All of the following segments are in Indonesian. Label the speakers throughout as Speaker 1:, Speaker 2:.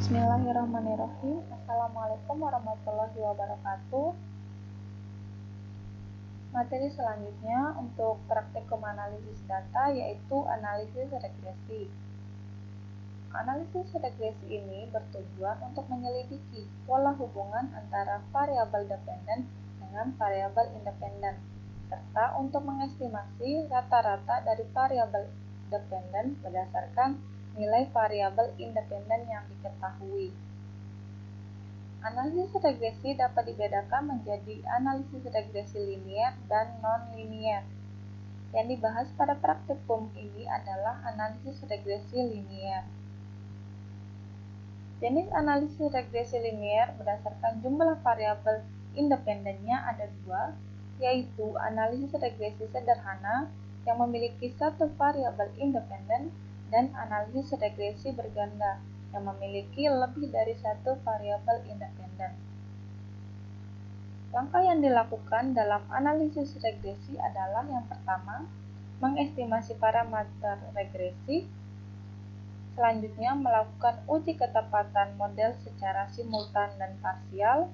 Speaker 1: Bismillahirrahmanirrahim. Assalamualaikum warahmatullahi wabarakatuh. Materi selanjutnya untuk praktikum analisis data yaitu analisis regresi. Analisis regresi ini bertujuan untuk menyelidiki pola hubungan antara variabel dependen dengan variabel independen, serta untuk mengestimasi rata-rata dari variabel dependen berdasarkan nilai variabel independen yang diketahui. Analisis regresi dapat dibedakan menjadi analisis regresi linier dan non-linier. Yang dibahas pada praktikum ini adalah analisis regresi linier. Jenis analisis regresi linier berdasarkan jumlah variabel independennya ada dua, yaitu analisis regresi sederhana yang memiliki satu variabel independen dan analisis regresi berganda yang memiliki lebih dari satu variabel independen. Langkah yang dilakukan dalam analisis regresi adalah yang pertama, mengestimasi parameter regresi. Selanjutnya, melakukan uji ketepatan model secara simultan dan parsial.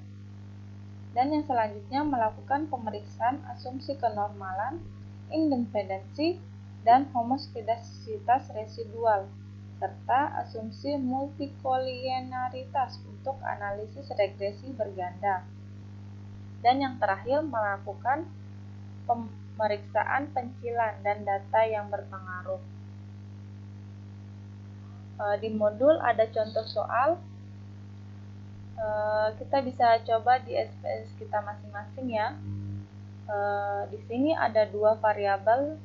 Speaker 1: Dan yang selanjutnya, melakukan pemeriksaan asumsi kenormalan, independensi, dan homoskedasitas residual, serta asumsi multikolinearitas untuk analisis regresi berganda. Dan yang terakhir, melakukan pemeriksaan pencilan dan data yang berpengaruh. Di modul ada contoh soal, kita bisa coba di SPS kita masing-masing ya. Di sini ada dua variabel,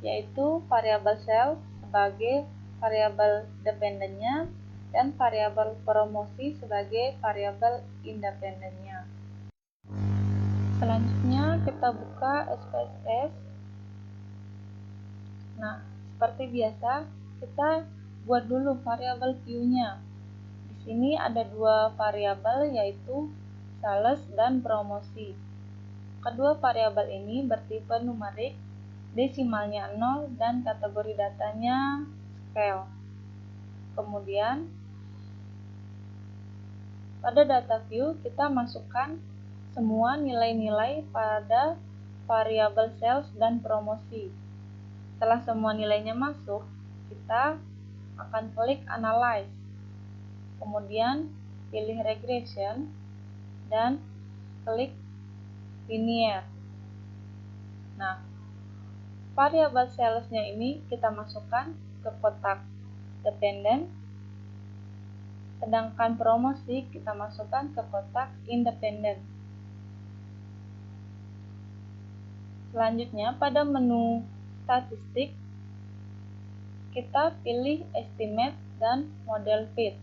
Speaker 1: yaitu variabel sales sebagai variabel dependennya dan variabel promosi sebagai variabel independennya. Selanjutnya kita buka SPSS. Nah, seperti biasa kita buat dulu variabel view-nya. Di sini ada dua variabel yaitu sales dan promosi. Kedua variabel ini bertipe numerik, desimalnya 0 dan kategori datanya scale. Kemudian pada data view kita masukkan semua nilai-nilai pada variabel sales dan promosi. Setelah semua nilainya masuk, kita akan klik analyze. Kemudian pilih regression dan klik linear. Nah, variabel salesnya ini kita masukkan ke kotak dependen, sedangkan promosi kita masukkan ke kotak independen. Selanjutnya pada menu statistik, kita pilih estimate dan model fit.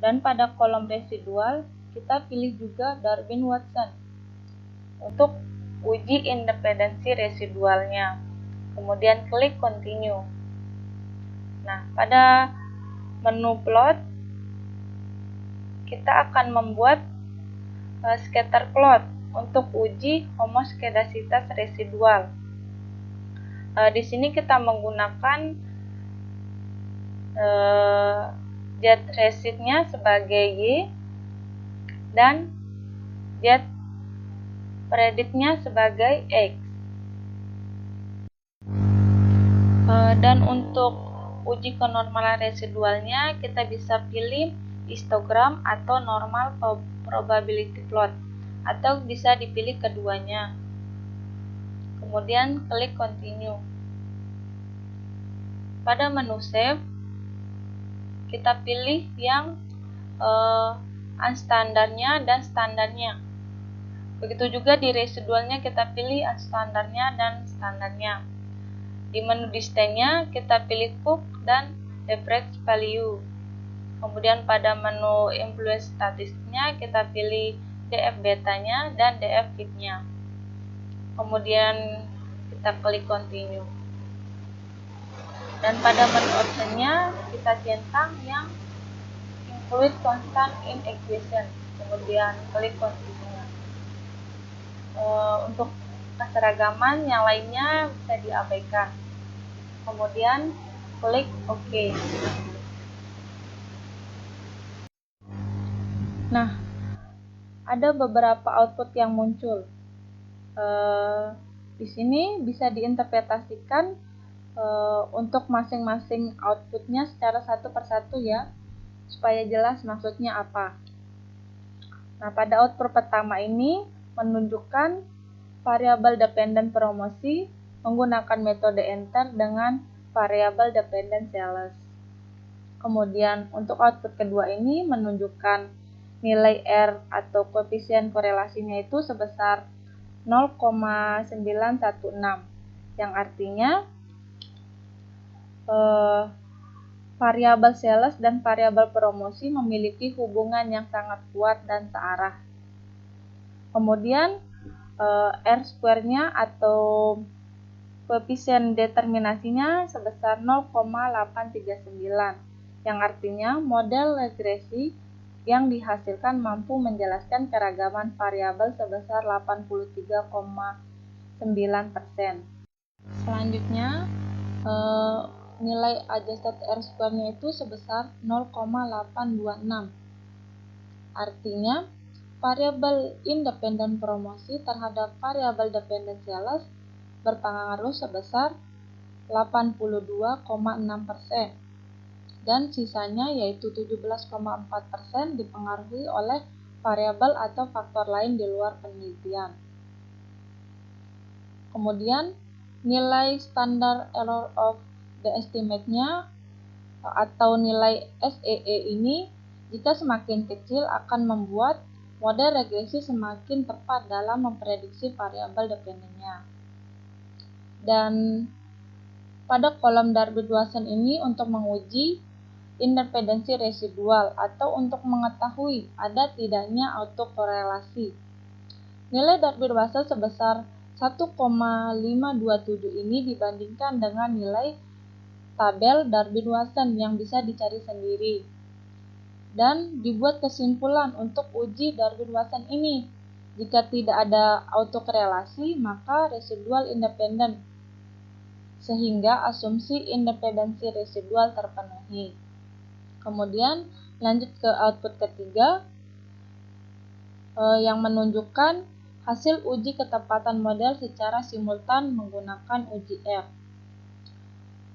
Speaker 1: Dan pada kolom residual, kita pilih juga Darwin-Watson untuk uji independensi residualnya. Kemudian klik continue. Nah, pada menu plot, kita akan membuat scatter plot untuk uji homoskedasitas residual. Di sini kita menggunakan jet residnya sebagai Y dan jet predictnya sebagai X. Dan untuk uji kenormalan residualnya kita bisa pilih histogram atau normal probability plot, atau bisa dipilih keduanya. Kemudian klik continue. Pada menu save, kita pilih yang unstandardnya dan standarnya. Begitu juga di residualnya kita pilih unstandardnya dan standarnya. Di menu distain-nya kita pilih cook dan average value. Kemudian pada menu influence statistiknya kita pilih DF betanya dan DF fit-nya. Kemudian kita klik continue. Dan pada menu option-nya kita centang yang include constant in equation. Kemudian klik continue. Untuk keseragaman yang lainnya bisa diabaikan. Kemudian klik OK. Nah, ada beberapa output yang muncul. Di sini bisa diinterpretasikan untuk masing-masing outputnya secara satu persatu ya, supaya jelas maksudnya apa. Nah, pada output pertama ini menunjukkan variabel dependent promosi menggunakan metode enter dengan variabel dependent sales. Kemudian untuk output kedua ini menunjukkan nilai R atau koefisien korelasinya itu sebesar 0,916, yang artinya variabel sales dan variabel promosi memiliki hubungan yang sangat kuat dan searah. Kemudian R square-nya atau koefisien determinasinya sebesar 0,839, yang artinya model regresi yang dihasilkan mampu menjelaskan keragaman variabel sebesar 83,9%. Selanjutnya, nilai adjusted R square-nya itu sebesar 0,826. Artinya, variabel independen promosi terhadap variabel dependent sales berpengaruh sebesar 82,6%, dan sisanya yaitu 17,4% dipengaruhi oleh variabel atau faktor lain di luar penelitian. Kemudian nilai standar error of the estimate-nya atau nilai SEE ini jika semakin kecil akan membuat model regresi semakin tepat dalam memprediksi variabel dependennya. Dan pada kolom Darby-Watson ini untuk menguji independensi residual atau untuk mengetahui ada tidaknya autokorelasi. Nilai Darby-Watson sebesar 1,527 ini dibandingkan dengan nilai tabel Darby-Watson yang bisa dicari sendiri. Dan dibuat kesimpulan untuk uji Darby-Watson ini. Jika tidak ada autokorelasi, maka residual independen, sehingga asumsi independensi residual terpenuhi. Kemudian lanjut ke output ketiga yang menunjukkan hasil uji ketepatan model secara simultan menggunakan uji R.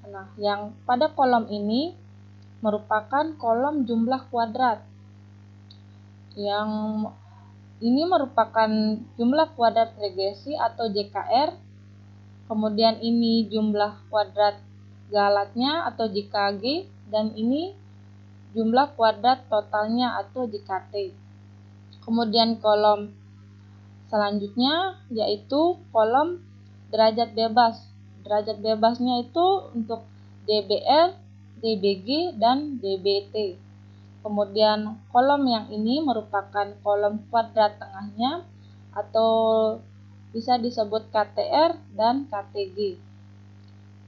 Speaker 1: Nah, yang pada kolom ini merupakan kolom jumlah kuadrat. Yang ini merupakan jumlah kuadrat regresi atau JKR. Kemudian ini jumlah kuadrat galatnya atau JKG, dan ini jumlah kuadrat totalnya atau JKT. Kemudian kolom selanjutnya yaitu kolom derajat bebas. Derajat bebasnya itu untuk DBR, DBG, dan DBT. Kemudian kolom yang ini merupakan kolom kuadrat tengahnya atau bisa disebut KTR dan KTG.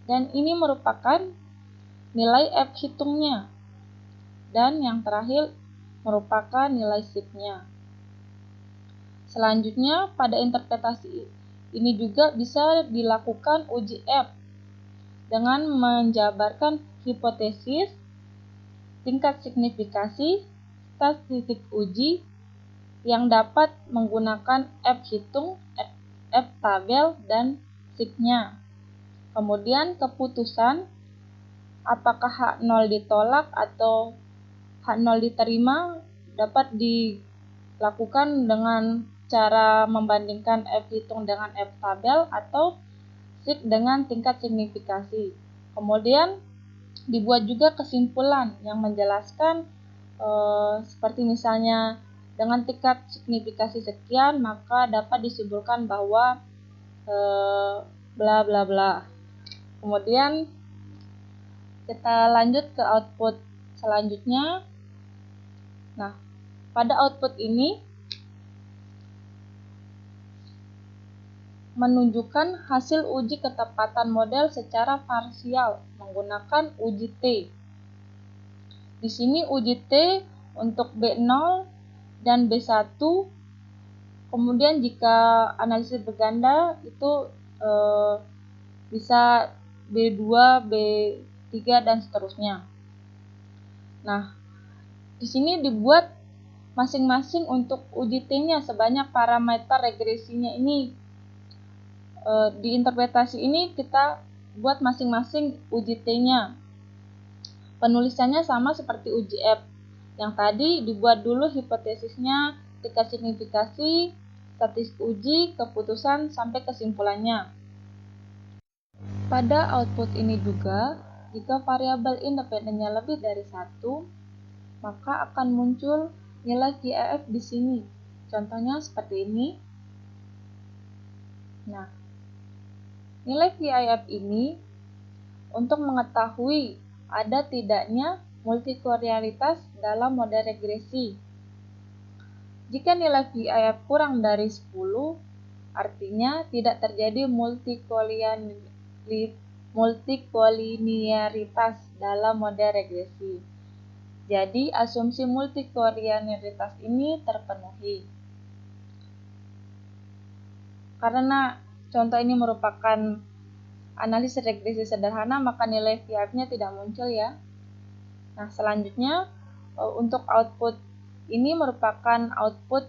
Speaker 1: Dan ini merupakan nilai F hitungnya. Dan yang terakhir merupakan nilai SIP-nya. Selanjutnya, pada interpretasi ini juga bisa dilakukan uji F dengan menjabarkan hipotesis, tingkat signifikasi, statistik uji yang dapat menggunakan F hitung, F tabel, dan SIP-nya. Kemudian keputusan apakah H0 ditolak atau H0 diterima dapat dilakukan dengan cara membandingkan F hitung dengan F tabel atau SIP dengan tingkat signifikasi. Kemudian dibuat juga kesimpulan yang menjelaskan seperti misalnya dengan tingkat signifikasi sekian maka dapat disimpulkan bahwa bla bla bla. Kemudian kita lanjut ke output selanjutnya. Nah, pada output ini menunjukkan hasil uji ketepatan model secara parsial menggunakan uji T. Di sini uji T untuk B0 dan B1. Kemudian jika analisis berganda itu bisa B2, B3 dan seterusnya. Nah, di sini dibuat masing-masing untuk uji T-nya sebanyak parameter regresinya ini. Di interpretasi ini kita buat masing-masing uji T-nya. Penulisannya sama seperti uji F. Yang tadi dibuat dulu hipotesisnya, tingkat signifikasi, statistik uji, keputusan, sampai kesimpulannya. Pada output ini juga, jika variabel independennya lebih dari 1, maka akan muncul nilai QIF di sini. Contohnya seperti ini. Nah, nilai QIF ini untuk mengetahui ada tidaknya multikovarialitas dalam model regresi. Jika nilai QIF kurang dari 10, artinya tidak terjadi multikoliniaritas dalam model regresi. Jadi, asumsi multikoliniaritas ini terpenuhi. Karena contoh ini merupakan analisis regresi sederhana, maka nilai QIF-nya tidak muncul ya. Nah, selanjutnya untuk output ini merupakan output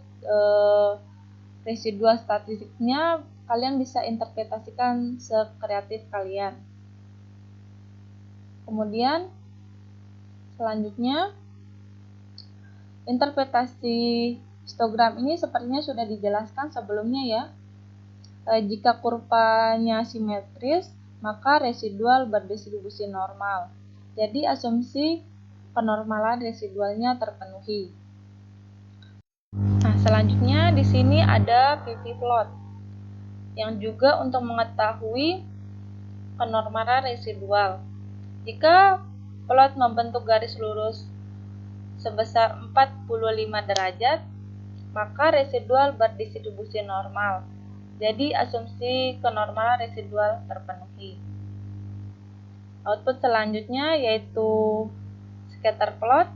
Speaker 1: residual statistiknya, kalian bisa interpretasikan sekreatif kalian. Kemudian selanjutnya interpretasi histogram ini sepertinya sudah dijelaskan sebelumnya ya. Jika kurvanya simetris, maka residual berdistribusi normal. Jadi asumsi penormalan residualnya terpenuhi. Nah, selanjutnya di sini ada PV plot yang juga untuk mengetahui penormalan residual. Jika plot membentuk garis lurus sebesar 45 derajat, maka residual berdistribusi normal. Jadi asumsi kenormalan residual terpenuhi. Output selanjutnya yaitu scatter plot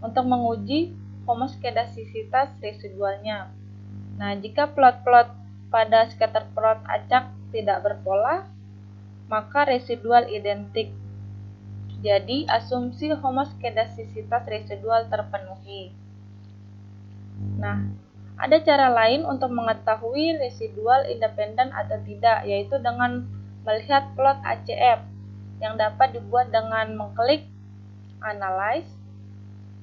Speaker 1: untuk menguji homoskedastisitas residualnya. Nah, jika plot-plot pada scatter plot acak tidak berpola, maka residual identik. Jadi asumsi homoskedastisitas residual terpenuhi. Nah, ada cara lain untuk mengetahui residual independen atau tidak, yaitu dengan melihat plot ACF yang dapat dibuat dengan mengklik Analyze,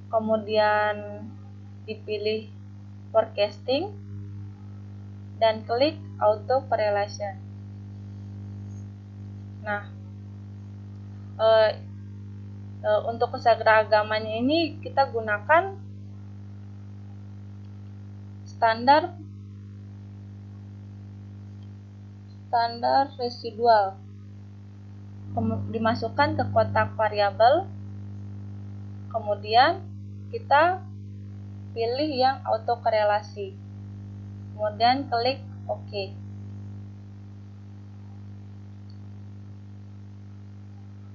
Speaker 1: kemudian dipilih Forecasting, dan klik Auto Correlation. Nah, untuk keseragamannya ini kita gunakan standar residual, dimasukkan ke kotak variabel, kemudian kita pilih yang auto korelasi, kemudian klik OK.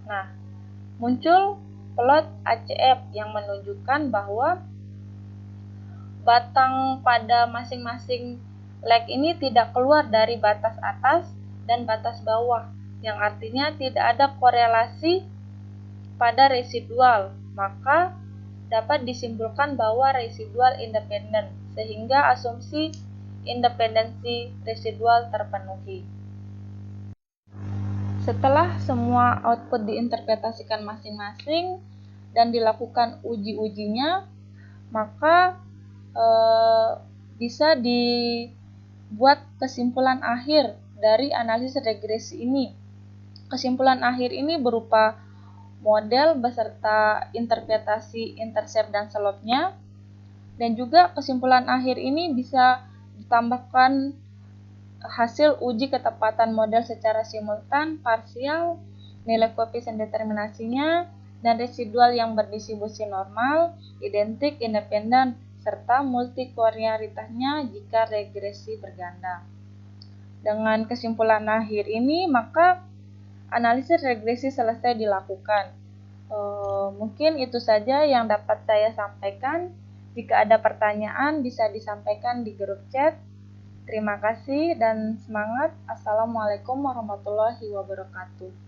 Speaker 1: Nah, muncul plot ACF yang menunjukkan bahwa batang pada masing-masing leg ini tidak keluar dari batas atas dan batas bawah, yang artinya tidak ada korelasi pada residual, maka dapat disimpulkan bahwa residual independen, sehingga asumsi independensi residual terpenuhi. Setelah semua output diinterpretasikan masing-masing dan dilakukan uji-ujinya, maka bisa dibuat kesimpulan akhir dari analisis regresi ini. Kesimpulan akhir ini berupa model beserta interpretasi intercept dan slope-nya, dan juga kesimpulan akhir ini bisa ditambahkan hasil uji ketepatan model secara simultan, parsial, nilai koefisien determinasinya, dan residual yang berdistribusi normal, identik, independen, serta multikovarialitasnya jika regresi berganda. Dengan kesimpulan akhir ini, maka analisis regresi selesai dilakukan. Mungkin itu saja yang dapat saya sampaikan. Jika ada pertanyaan, bisa disampaikan di grup chat. Terima kasih dan semangat. Assalamualaikum warahmatullahi wabarakatuh.